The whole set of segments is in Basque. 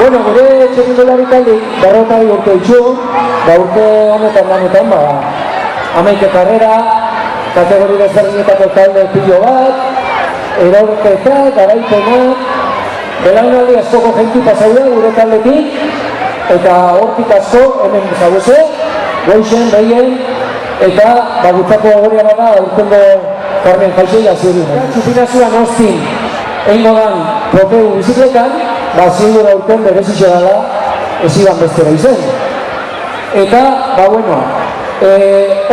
Bueno, gure txekindolari taldi, 40 urte itxu, da urte honetan lanetan, hamaike karrera, kategori desberdinetako talde pilo bat, eraurketa, garaipenak, belaunaldi askoko jentu pasauda gure taldetik, eta hortik asko hemen zaguze, goixen, behien, eta gutzako agoria bada urtengo Carmen Jaixei azuri. Txupinazioan hostin, egin dan proteu bizikletan, ziur aurten berezitxe dala ez iban bestera izen. Eta, bueno,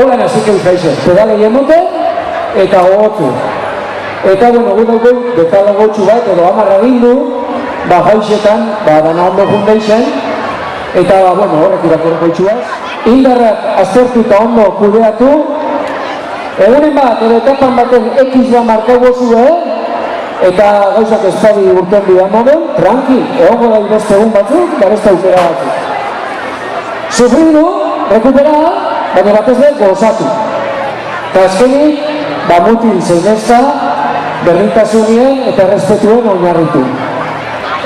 holan hasiko izaizen, pedale emoten eta gogotu. Eta, bueno, gu dugu, betala gotxu bat, edo amarra gindu, jaixetan, dana ondo fundeixen, eta, bueno, horrek irakorko itxuaz. Indarrak aztertu eta ondo kudeatu, egunen bat, edo etapan baten X bat markago zuen, eta gauzak espadi urten bidan moden, tranqui, egongo da beste egun batzuk, da beste aukera batzuk. Sufridu, rekupera, baina batez dut gozatu. Eta azkenik, mutil zeinezta, berdintasunien eta errespetuen oinarritu.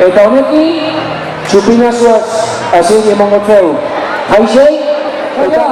Eta honekin, txupinazuaz hasi emongotzeu Jaixei, eta